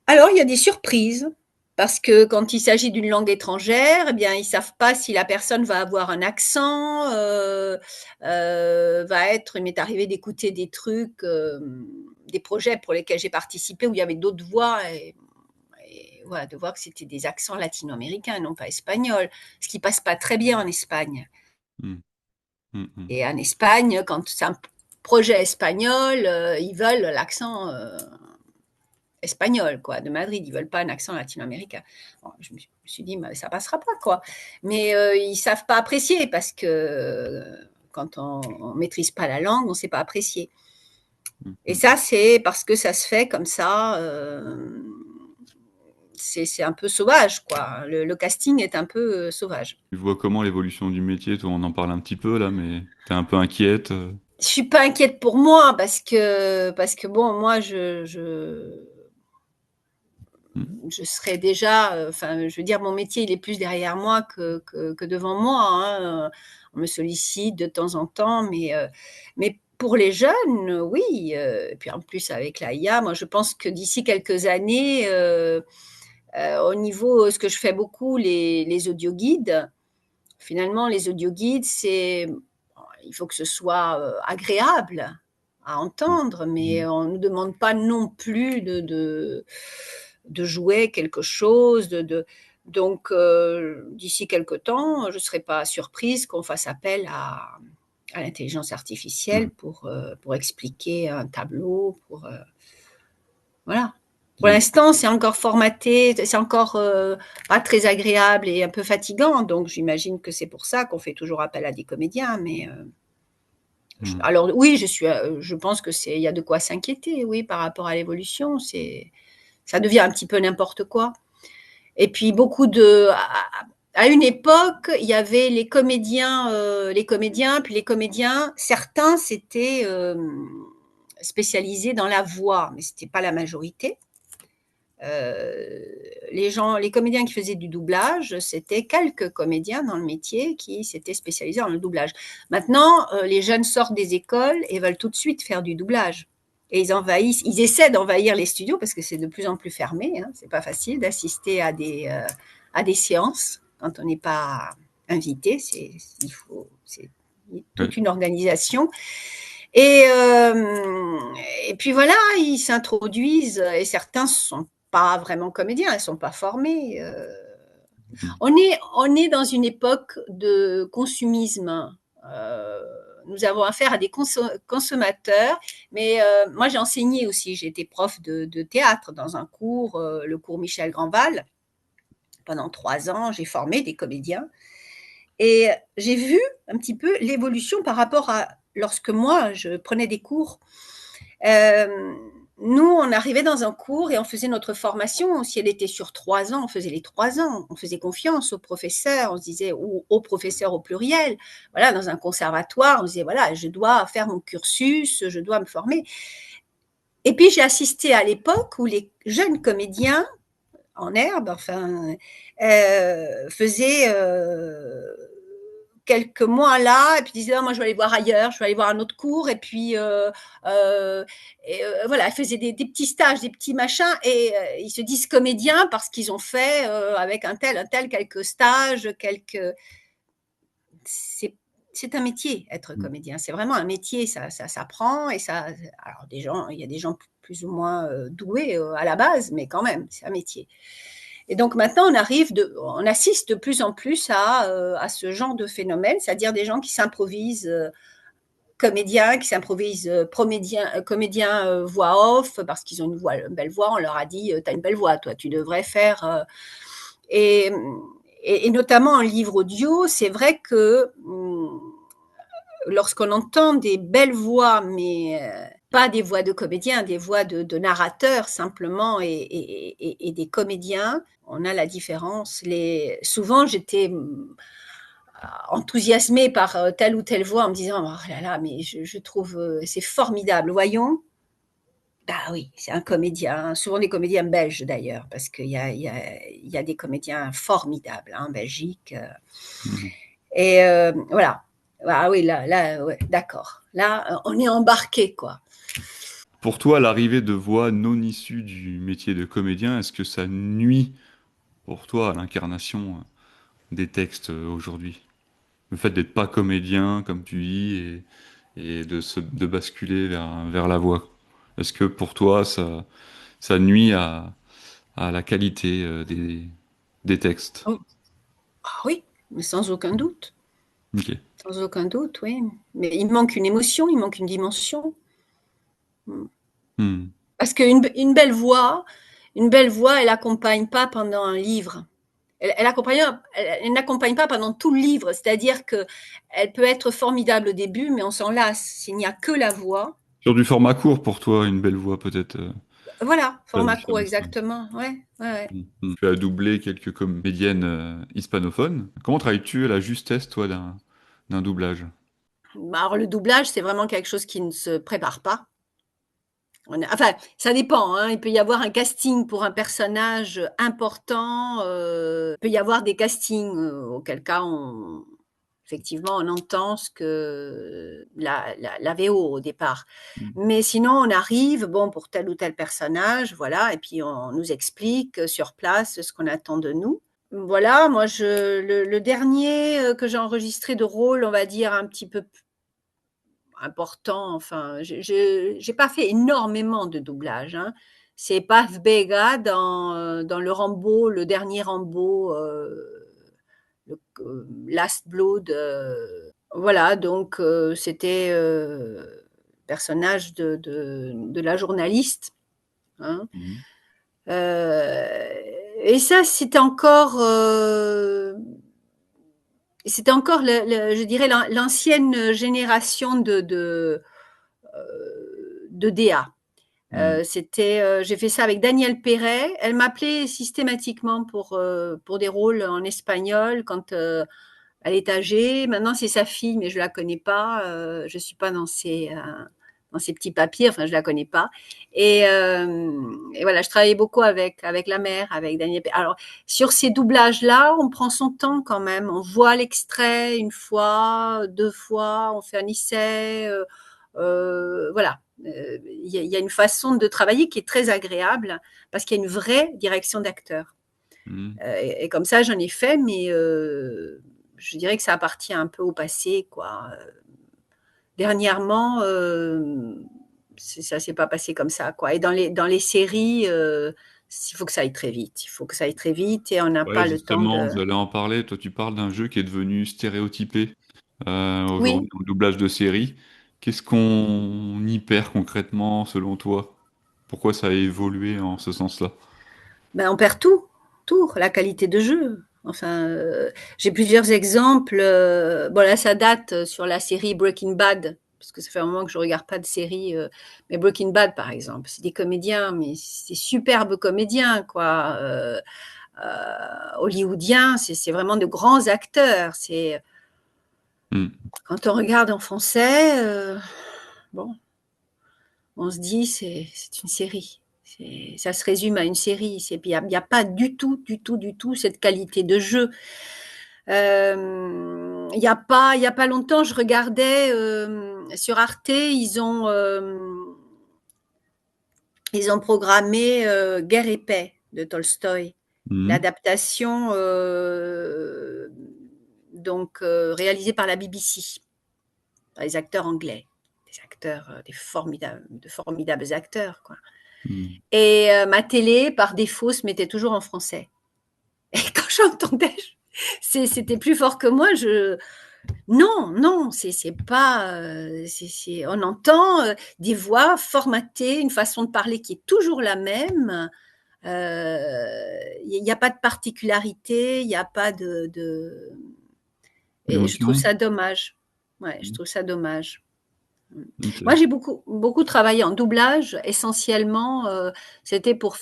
Speaker 3: Alors, il y a des surprises, parce que quand il s'agit d'une langue étrangère, eh bien, ils ne savent pas si la personne va avoir un accent, il m'est arrivé d'écouter des trucs, des projets pour lesquels j'ai participé où il y avait d'autres voix, et voilà, de voir que c'était des accents latino-américains, non pas espagnols, ce qui passe pas très bien en Espagne.
Speaker 4: Mm. Mm, mm.
Speaker 3: Et en Espagne, quand c'est un projet espagnol, ils veulent l'accent espagnol, quoi, de Madrid. Ils veulent pas un accent latino-américain. Bon, je me suis dit, mais ça passera pas, quoi. Mais ils savent pas apprécier, parce que quand on maîtrise pas la langue, on sait pas apprécier. Et ça, c'est parce que ça se fait comme ça. C'est un peu sauvage, quoi. Le casting est un peu sauvage.
Speaker 4: Tu vois comment l'évolution du métier, toi, on en parle un petit peu là, mais t'es un peu inquiète.
Speaker 3: Je suis pas inquiète pour moi, parce que bon, moi,
Speaker 4: Mm.
Speaker 3: je serais déjà, enfin, je veux dire, mon métier, il est plus derrière moi que devant moi, hein. On me sollicite de temps en temps, mais pour les jeunes, oui. Et puis en plus, avec la IA, moi, je pense que d'ici quelques années, au niveau, ce que je fais beaucoup, les audioguides, finalement, les audioguides, il faut que ce soit agréable à entendre, mais
Speaker 4: Mm.
Speaker 3: on ne nous demande pas non plus de jouer quelque chose. Donc, d'ici quelque temps, je ne serais pas surprise qu'on fasse appel à l'intelligence artificielle
Speaker 4: Mm.
Speaker 3: pour expliquer un tableau, voilà. Pour
Speaker 4: Mm.
Speaker 3: l'instant, c'est encore formaté, c'est encore pas très agréable et un peu fatigant. Donc, j'imagine que c'est pour ça qu'on fait toujours appel à des comédiens. Mais
Speaker 4: Mm.
Speaker 3: alors, oui, je pense que il y a de quoi s'inquiéter, oui, par rapport à l'évolution. Ça devient un petit peu n'importe quoi. Et puis, à une époque, il y avait les comédiens, puis les comédiens, certains s'étaient spécialisés dans la voix, mais c'était pas la majorité. Les comédiens qui faisaient du doublage, c'était quelques comédiens dans le métier qui s'étaient spécialisés dans le doublage. Maintenant, les jeunes sortent des écoles et veulent tout de suite faire du doublage. Et ils essaient d'envahir les studios parce que c'est de plus en plus fermé, hein. C'est pas facile d'assister à des séances quand on n'est pas invité. C'est
Speaker 4: Ouais.
Speaker 3: toute une organisation. Et, et puis voilà, ils s'introduisent, et certains sont pas vraiment comédiens, ils ne sont pas formés.
Speaker 4: Mm.
Speaker 3: On est dans une époque de consumisme. Nous avons affaire à des consommateurs, mais moi j'ai enseigné aussi, j'ai été prof de théâtre dans un cours, le cours Michel Grandval. Pendant 3 ans, j'ai formé des comédiens, et j'ai vu un petit peu l'évolution par rapport à lorsque moi je prenais des cours. Euh, Nous, on arrivait dans un cours et on faisait notre formation. Si elle était sur 3 ans, on faisait les 3 ans. On faisait confiance au professeur, on se disait, ou au professeur au pluriel. Voilà, dans un conservatoire, on se disait, voilà, je dois faire mon cursus, je dois me former. Et puis, j'ai assisté à l'époque où les jeunes comédiens en herbe, enfin, faisaient quelques mois là, et puis disaient, oh, moi je vais aller voir ailleurs, je vais aller voir un autre cours, et puis voilà, ils faisaient des petits stages, des petits machins, et ils se disent comédiens parce qu'ils ont fait avec un tel, quelques stages, c'est c'est un métier, être
Speaker 4: Mmh.
Speaker 3: comédien. C'est vraiment un métier, ça s'apprend et ça alors il y a des gens plus ou moins, doués, à la base, mais quand même, c'est un métier. Et donc maintenant, on assiste de plus en plus à ce genre de phénomène, c'est-à-dire des gens qui s'improvisent, comédiens, qui s'improvisent, comédiens, voix off parce qu'ils ont une belle voix. On leur a dit: «Tu as une belle voix, toi, tu devrais faire», et et notamment en livre audio, c'est vrai que, lorsqu'on entend des belles voix, mais pas des voix de comédiens, des voix de narrateurs simplement et des comédiens, on a la différence. Souvent, j'étais enthousiasmée par telle ou telle voix en me disant: «Oh là là, mais je trouve c'est formidable, voyons». Bah oui, c'est un comédien, souvent des comédiens belges d'ailleurs, parce qu'il y a des comédiens formidables hein, en Belgique.
Speaker 4: Mmh.
Speaker 3: Et voilà. Ah oui, là, ouais, d'accord. Là, on est embarqué, quoi.
Speaker 4: Pour toi, l'arrivée de voix non issues du métier de comédien, est-ce que ça nuit pour toi à l'incarnation des textes aujourd'hui? Le fait d'être pas comédien, comme tu dis, et de basculer vers la voix. Est-ce que pour toi, ça nuit à la qualité des textes?
Speaker 3: Oh, ah oui, mais sans aucun doute.
Speaker 4: Ok.
Speaker 3: Sans aucun doute, oui. Mais il manque une émotion, il manque une dimension. Mmh.
Speaker 4: Hmm.
Speaker 3: Parce une belle voix, elle accompagne pas pendant un livre. Elle n'accompagne pas pendant tout le livre. C'est-à-dire qu'elle peut être formidable au début, mais on s'en lasse. S'il n'y a que la voix.
Speaker 4: Sur du format court, pour toi, une belle voix peut-être
Speaker 3: Voilà,
Speaker 4: faire la
Speaker 3: format court,
Speaker 4: différence.
Speaker 3: exactement. Ouais, ouais, ouais.
Speaker 4: Tu as doublé quelques comédiennes hispanophones. Comment travailles-tu à la justesse, toi, d'un doublage?
Speaker 3: Bah, alors le doublage, c'est vraiment quelque chose qui ne se prépare pas. Enfin, ça dépend, hein. Il peut y avoir un casting pour un personnage important, il peut y avoir des castings, auquel cas effectivement, on entend ce que la VO au départ.
Speaker 4: Mm.
Speaker 3: Mais sinon, on arrive, bon, pour tel ou tel personnage, voilà, et puis on nous explique, sur place ce qu'on attend de nous. Voilà, moi le dernier, que j'ai enregistré de rôle, on va dire un petit peu important, enfin, j'ai pas fait énormément de doublage, hein. C'est Paz Vega dans le dernier Rambo, Last Blood, voilà donc c'était, personnage de la journaliste, hein.
Speaker 4: Mhm.
Speaker 3: Et ça, c'était encore je dirais l'ancienne génération de DA.
Speaker 4: Mm.
Speaker 3: J'ai fait ça avec Danielle Perret. Elle m'appelait systématiquement pour des rôles en espagnol quand elle est âgée. Maintenant, c'est sa fille, mais je la connais pas. Je suis pas dans ses petits papiers. Enfin, je la connais pas. Et voilà, je travaillais beaucoup avec la mère, avec Danielle Perret. Alors, sur ces doublages-là, on prend son temps quand même. On voit l'extrait une fois, deux fois, on fait un essai. Voilà. Il y a une façon de travailler qui est très agréable parce qu'il y a une vraie direction d'acteur.
Speaker 4: Mm.
Speaker 3: Et comme ça, j'en ai fait, mais je dirais que ça appartient un peu au passé, quoi. Dernièrement, ça s'est pas passé comme ça, quoi. Et dans les séries, il faut que ça aille très vite. Il faut que ça aille très vite et on n'a
Speaker 4: Ouais,
Speaker 3: pas le temps
Speaker 4: justement,
Speaker 3: de.
Speaker 4: j'allais en parler. Toi, tu parles d'un jeu qui est devenu stéréotypé aujourd'hui
Speaker 3: Oui,
Speaker 4: au doublage de série. Qu'est-ce qu'on y perd concrètement, selon toi? Pourquoi ça a évolué en ce sens-là?
Speaker 3: ben on perd tout, tout, la qualité de jeu. Enfin, j'ai plusieurs exemples. Bon, là, ça date sur la série Breaking Bad, parce que ça fait un moment que je regarde pas de série. Mais Breaking Bad, par exemple, c'est des comédiens, mais c'est superbes comédiens, quoi. Hollywoodiens, c'est vraiment de grands acteurs.
Speaker 4: Mm.
Speaker 3: Quand on regarde en français, bon, on se dit c'est une série. Ça se résume à une série. Il y a pas du tout, du tout, du tout cette qualité de jeu. Il y a pas longtemps, je regardais sur Arte, ils ont programmé Guerre et paix de Tolstoï,
Speaker 4: Mm.
Speaker 3: l'adaptation donc réalisé par la BBC, par les acteurs anglais, de formidables acteurs, quoi. Et ma télé, par défaut, se mettait toujours en français. Et quand j'entendais, c'était plus fort que moi. Non, c'est pas. On entend des voix formatées, une façon de parler qui est toujours la même. Il n'y a pas de particularité, il n'y a pas Et je trouve
Speaker 4: Émotion.
Speaker 3: ça dommage. Ouais, je trouve ça dommage.
Speaker 4: Ok.
Speaker 3: Moi, j'ai beaucoup travaillé en doublage. Essentiellement, c'était pour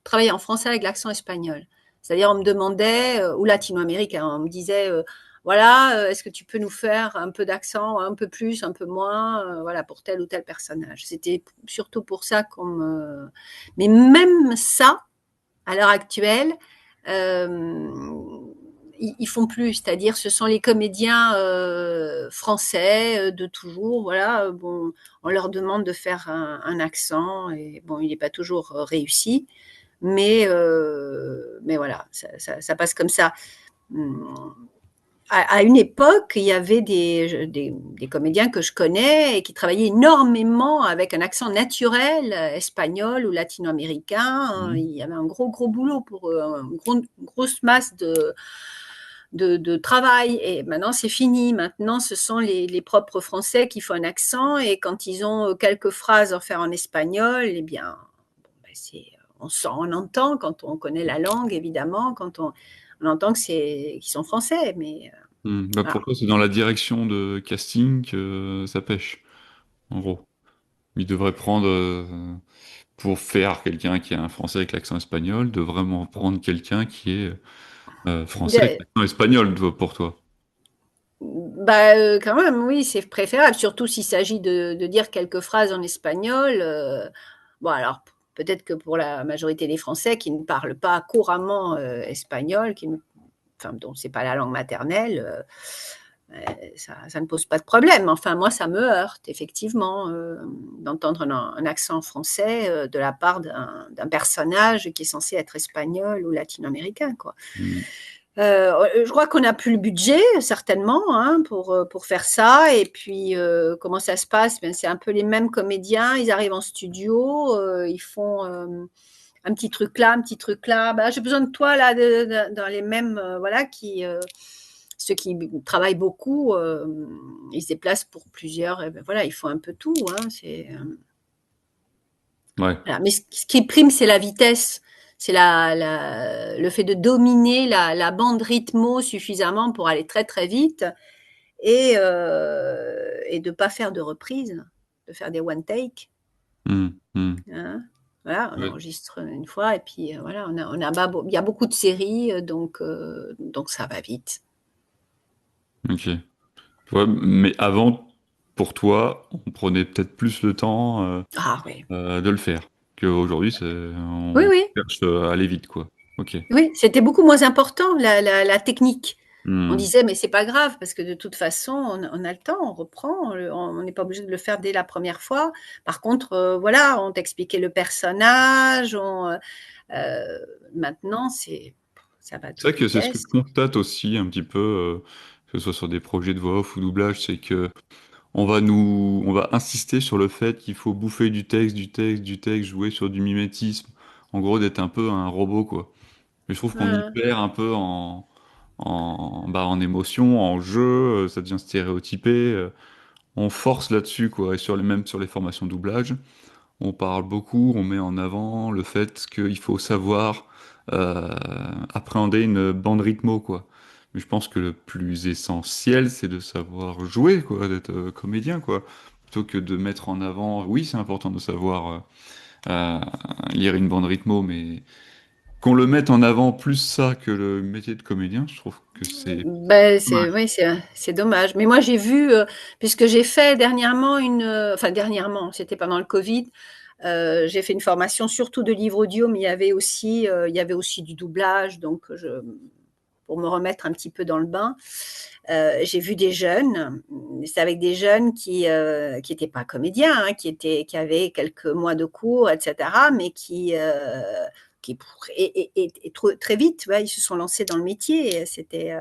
Speaker 3: travailler en français avec l'accent espagnol. C'est-à-dire, on me demandait, ou latino-américain, on me disait, voilà, est-ce que tu peux nous faire un peu d'accent, un peu plus, un peu moins, voilà, pour tel ou tel personnage. C'était surtout pour ça qu'on me. Mais même ça, à l'heure actuelle, ils font plus, c'est-à-dire ce sont les comédiens français de toujours, voilà, bon, on leur demande de faire un accent et bon, il n'est pas toujours réussi, mais voilà, ça passe comme ça. À une époque, il y avait des comédiens que je connais et qui travaillaient énormément avec un accent naturel espagnol ou latino-américain. Il y avait un gros boulot pour eux, une grosse masse de travail. Et maintenant, c'est fini. Maintenant, ce sont les propres Français qui font un accent. Et quand ils ont quelques phrases à faire en espagnol, eh bien, on entend quand on connaît la langue, évidemment, quand on entend qu'ils sont français. Mais
Speaker 4: Bah,
Speaker 3: voilà.
Speaker 4: pour toi, c'est dans la direction de casting que ça pêche, en gros. Il devrait prendre, pour faire quelqu'un qui a un français avec l'accent espagnol, de vraiment prendre quelqu'un qui est français avec
Speaker 3: De-
Speaker 4: l'accent espagnol, pour toi.
Speaker 3: Bah, quand même, oui, c'est préférable, surtout s'il s'agit de dire quelques phrases en espagnol. Bon, alors, peut-être que pour la majorité des Français qui ne parlent pas couramment espagnol, enfin, dont c'est pas la langue maternelle, ça ne pose pas de problème. Enfin, moi, ça me heurte, effectivement, d'entendre un accent français de la part d'un personnage qui est censé être espagnol ou latino-américain, quoi.
Speaker 4: Mm.
Speaker 3: Je crois qu'on n'a plus le budget, certainement, hein, pour faire ça. Et puis, comment ça se passe? C'est un peu les mêmes comédiens. Ils arrivent en studio, ils font un petit truc là, un petit truc là. Bah, j'ai besoin de toi là, dans les mêmes, voilà, ceux qui travaillent beaucoup, ils se déplacent pour plusieurs. Et ben, voilà, ils font un peu tout. Hein,
Speaker 4: Ouais.
Speaker 3: voilà. Mais ce qui prime, c'est la vitesse. C'est le fait de dominer la bande rythmo suffisamment pour aller très très vite et de ne pas faire de reprise, de faire des one take.
Speaker 4: Mm. Mm.
Speaker 3: Hein. Voilà, on
Speaker 4: Ouais.
Speaker 3: enregistre une fois et puis voilà, il y a beaucoup de séries, donc ça va vite.
Speaker 4: Ok. Ouais, mais avant, pour toi, on prenait peut-être plus le temps
Speaker 3: Ah oui,
Speaker 4: de le faire qu'aujourd'hui,
Speaker 3: oui,
Speaker 4: on
Speaker 3: oui,
Speaker 4: cherche à aller vite, quoi. Ok.
Speaker 3: oui, c'était beaucoup moins important la technique. On
Speaker 4: Hmm.
Speaker 3: disait, mais c'est pas grave, parce que de toute façon, on a le temps, on reprend, on n'est pas obligé de le faire dès la première fois. Par contre, voilà, on t'expliquait le personnage, euh, maintenant, ça va à
Speaker 4: C'est vrai
Speaker 3: toute
Speaker 4: que c'est ce que je
Speaker 3: vitesse.
Speaker 4: constate aussi un petit peu, que ce soit sur des projets de voix off ou doublage, c'est que on va insister sur le fait qu'il faut bouffer du texte, du texte, du texte, jouer sur du mimétisme. En gros, d'être un peu un robot, quoi. Mais je trouve qu'on y
Speaker 3: Voilà.
Speaker 4: perd un peu en émotion, en jeu, ça devient stéréotypé. On force là-dessus, quoi. Et même sur les formations doublage, on parle beaucoup, on met en avant le fait qu'il faut savoir euh, appréhender une bande rythmo, quoi. Mais je pense que le plus essentiel, c'est de savoir jouer, quoi, d'être comédien, quoi. Plutôt que de mettre en avant, oui, c'est important de savoir euh, lire une bande rythmo, mais qu'on le mette en avant plus ça que le métier de comédien, je trouve que c'est
Speaker 3: Ben,
Speaker 4: dommage.
Speaker 3: oui, c'est dommage. Mais moi, j'ai vu, puisque j'ai fait dernièrement enfin dernièrement, c'était pendant le Covid, j'ai fait une formation surtout de livres audio, mais il y avait aussi du doublage, donc pour me remettre un petit peu dans le bain, j'ai vu des jeunes, c'est avec des jeunes qui étaient pas comédiens, hein, qui avaient quelques mois de cours, etc., mais qui très vite, ouais, ils se sont lancés dans le métier. C'était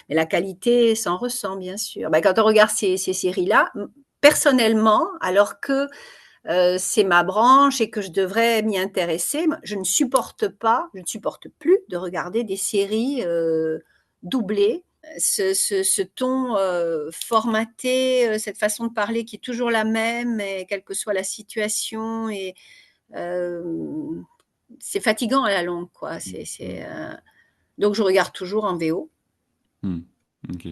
Speaker 3: Mais la qualité s'en ressent, bien sûr. Bah, quand on regarde ces séries-là, personnellement, alors que c'est ma branche et que je devrais m'y intéresser, je ne supporte plus de regarder des séries doublées. Ce ton formaté, cette façon de parler qui est toujours la même, et quelle que soit la situation, et euh, c'est fatigant à la longue, quoi. Donc je regarde toujours en VO.
Speaker 4: Hmm. Ok,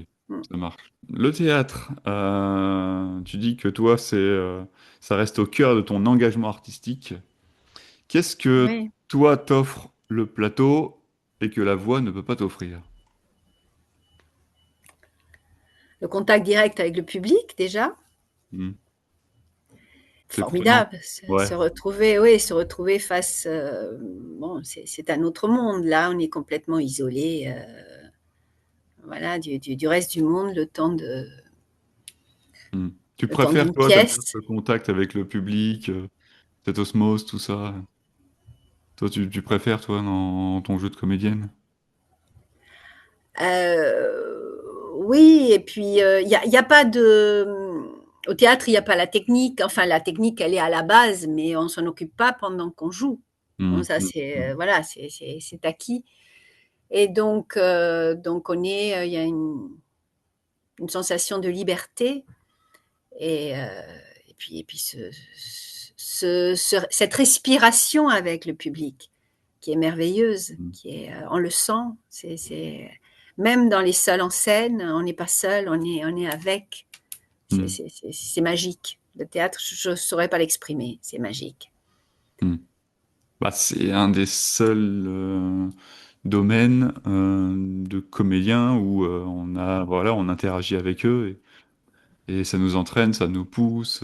Speaker 4: ça marche. Le théâtre, tu dis que toi, ça reste au cœur de ton engagement artistique. Qu'est-ce que
Speaker 3: Oui.
Speaker 4: toi t'offre le plateau et que la voix ne peut pas t'offrir?
Speaker 3: Le contact direct avec le public, déjà,
Speaker 4: Hmm. C'est prenant.
Speaker 3: formidable.
Speaker 4: Ouais.
Speaker 3: Se retrouver face, bon, c'est un autre monde. Là, on est complètement isolé, voilà, du reste du monde,
Speaker 4: Hmm. Tu
Speaker 3: le temps
Speaker 4: préfères,
Speaker 3: d'une
Speaker 4: toi, t'aimes bien
Speaker 3: pièce.
Speaker 4: ce contact avec le public, cette osmose, tout ça? Toi, tu préfères, toi, dans ton jeu de comédienne?
Speaker 3: Oui, et puis y a pas de. Au théâtre, il n'y a pas la technique. Enfin, la technique, elle est à la base, mais on s'en occupe pas pendant qu'on joue.
Speaker 4: Hmm.
Speaker 3: Bon, ça,
Speaker 4: Hmm.
Speaker 3: c'est voilà, c'est acquis. Et donc il y a une sensation de liberté, et puis cette respiration avec le public qui est merveilleuse,
Speaker 4: Hmm.
Speaker 3: on le sent, même dans les seuls en scène, on n'est pas seul, on est avec,
Speaker 4: Hmm.
Speaker 3: c'est magique. Le théâtre, je ne saurais pas l'exprimer, c'est magique.
Speaker 4: Hmm. Bah, c'est un des seuls domaines de comédiens où voilà, on interagit avec eux et ça nous entraîne, ça nous pousse.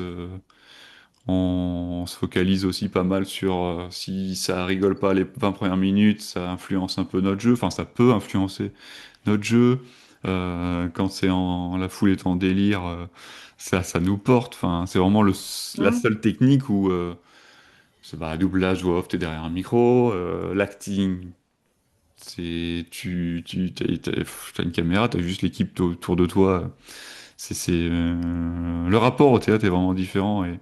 Speaker 4: On se focalise aussi pas mal sur si ça rigole pas les 20 premières minutes, ça influence un peu notre jeu. Enfin, ça peut influencer notre jeu. Quand la foule est en délire, ça nous porte. Enfin, c'est vraiment la
Speaker 3: Mmh,
Speaker 4: seule technique où c'est bah, doublage, voix off, t'es derrière un micro, l'acting. T'as une caméra, t'as juste l'équipe autour de toi. Le rapport au théâtre est vraiment différent
Speaker 3: mmh,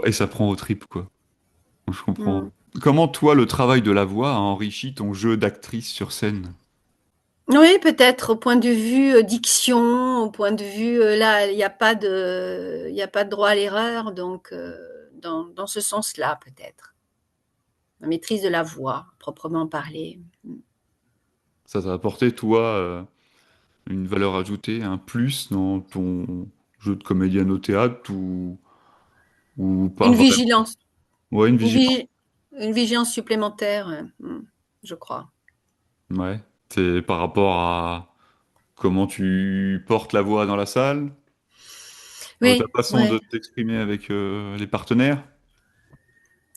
Speaker 4: et ça prend aux tripes, quoi. Donc, je comprends.
Speaker 3: mmh.
Speaker 4: Comment, toi, le travail de la voix a enrichi ton jeu d'actrice sur scène?
Speaker 3: Oui, peut-être au point de vue diction, au point de vue, là, il y a pas de droit à l'erreur, donc dans ce sens-là, peut-être. La maîtrise de la voix, proprement parlée.
Speaker 4: Ça t'a apporté, toi, une valeur ajoutée, un plus dans ton jeu de comédienne au théâtre ou pas
Speaker 3: Une
Speaker 4: vraiment?
Speaker 3: vigilance,
Speaker 4: Ouais, une
Speaker 3: une,
Speaker 4: vigilance.
Speaker 3: vigi- une vigilance supplémentaire, je crois.
Speaker 4: Ouais. C'est par rapport à comment tu portes la voix dans la salle, ta
Speaker 3: Oui,
Speaker 4: façon de
Speaker 3: ouais.
Speaker 4: t'exprimer avec les partenaires.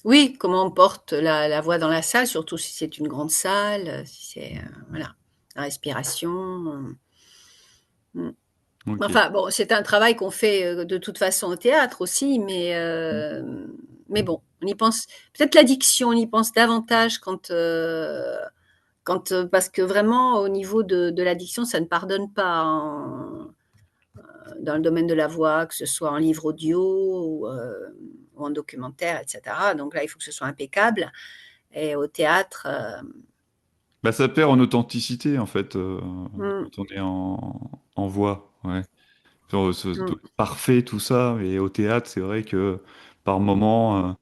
Speaker 3: Oui, comment on porte la voix dans la salle, surtout si c'est une grande salle, si c'est, voilà, la respiration. Mm.
Speaker 4: Ok.
Speaker 3: Enfin, bon, c'est un travail qu'on fait de toute façon au théâtre aussi, mais bon, on y pense. Peut-être l'addiction, on y pense davantage parce que vraiment, au niveau de l'addiction, ça ne pardonne pas dans le domaine de la voix, que ce soit en livre audio ou en documentaire, etc. Donc là, il faut que ce soit impeccable. Et au théâtre,
Speaker 4: Bah, ça perd en authenticité, en fait,
Speaker 3: mm,
Speaker 4: quand on est en voix. Ouais. Genre,
Speaker 3: mm,
Speaker 4: parfait, tout ça. Et au théâtre, c'est vrai que par moment,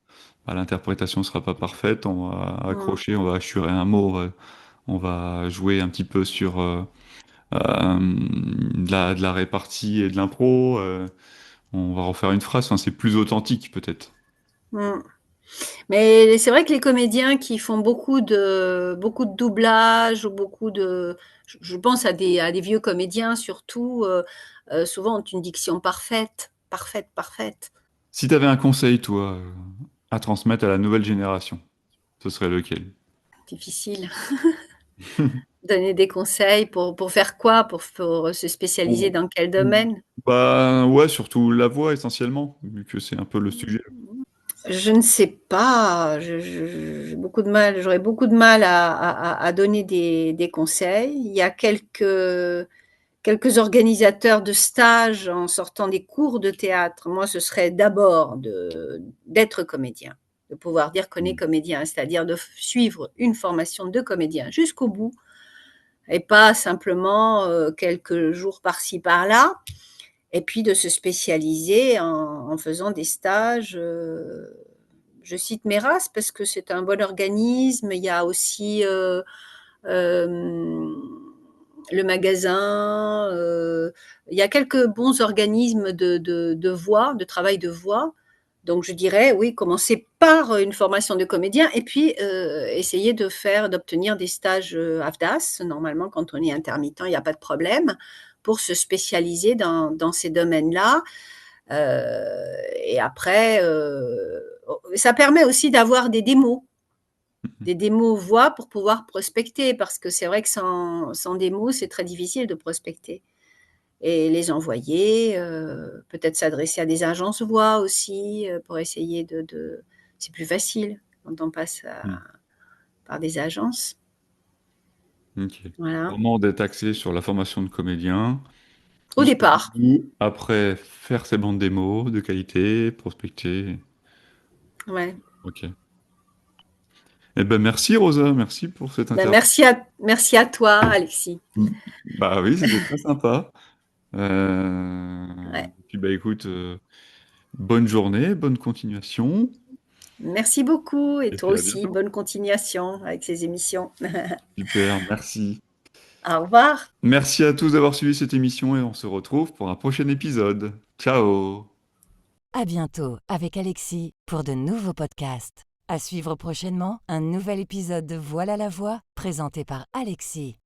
Speaker 4: bah, l'interprétation sera pas parfaite. On va
Speaker 3: mm,
Speaker 4: accrocher, on va assurer un mot, on va jouer un petit peu sur de la répartie et de l'impro. On va refaire une phrase. Enfin, c'est plus authentique, peut-être.
Speaker 3: mm. Mais c'est vrai que les comédiens qui font beaucoup de doublage ou je pense à des vieux comédiens surtout, souvent ont une diction parfaite, parfaite, parfaite.
Speaker 4: Si tu avais un conseil, toi, à transmettre à la nouvelle génération, ce serait lequel?
Speaker 3: Difficile. Donner des conseils pour faire quoi? Pour se spécialiser
Speaker 4: Bon.
Speaker 3: dans quel domaine?
Speaker 4: Bah ouais, surtout la voix essentiellement, vu que c'est un peu le sujet.
Speaker 3: Je ne sais pas, j'ai beaucoup de mal, j'aurais beaucoup de mal à donner des conseils. Il y a quelques organisateurs de stages en sortant des cours de théâtre. Moi, ce serait d'abord d'être comédien, de pouvoir dire qu'on est
Speaker 4: Mm.
Speaker 3: comédien, c'est-à-dire de suivre une formation de comédien jusqu'au bout et pas simplement quelques jours par-ci, par-là. Et puis de se spécialiser en faisant des stages. Je cite Meras parce que c'est un bon organisme. Il y a aussi le magasin. Il y a quelques bons organismes de voix, de travail de voix. Donc je dirais, oui, commencer par une formation de comédien et puis essayer d'obtenir des stages AFDAS. Normalement, quand on est intermittent, il n'y a pas de problème pour se spécialiser dans ces domaines-là. Et après, ça permet aussi d'avoir des démos voix pour pouvoir prospecter, parce que c'est vrai que sans démo, c'est très difficile de prospecter. Et les envoyer, peut-être s'adresser à des agences voix aussi, pour essayer c'est plus facile quand on passe
Speaker 4: Mm.
Speaker 3: par des agences.
Speaker 4: Ok.
Speaker 3: Voilà.
Speaker 4: Vraiment d'être axé sur la formation de comédien,
Speaker 3: Au
Speaker 4: jusqu'au
Speaker 3: départ.
Speaker 4: bout, après faire ses bandes démos de qualité, prospecter.
Speaker 3: Ouais.
Speaker 4: Ok. Eh ben merci Rosa, merci pour cette
Speaker 3: Ben,
Speaker 4: interview.
Speaker 3: merci à toi, Alexis.
Speaker 4: Mm. Bah oui, c'était très sympa.
Speaker 3: Ouais.
Speaker 4: Puis bah écoute, bonne journée, bonne continuation,
Speaker 3: Merci beaucoup et
Speaker 4: et
Speaker 3: toi
Speaker 4: puis à
Speaker 3: aussi,
Speaker 4: bientôt.
Speaker 3: bonne continuation avec ces émissions.
Speaker 4: Super, merci.
Speaker 3: Au revoir.
Speaker 4: Merci à tous d'avoir suivi cette émission et on se retrouve pour un prochain épisode. Ciao!
Speaker 1: À bientôt avec Alexis pour de nouveaux podcasts. À suivre prochainement, un nouvel épisode de Voilà la voix présenté par Alexis.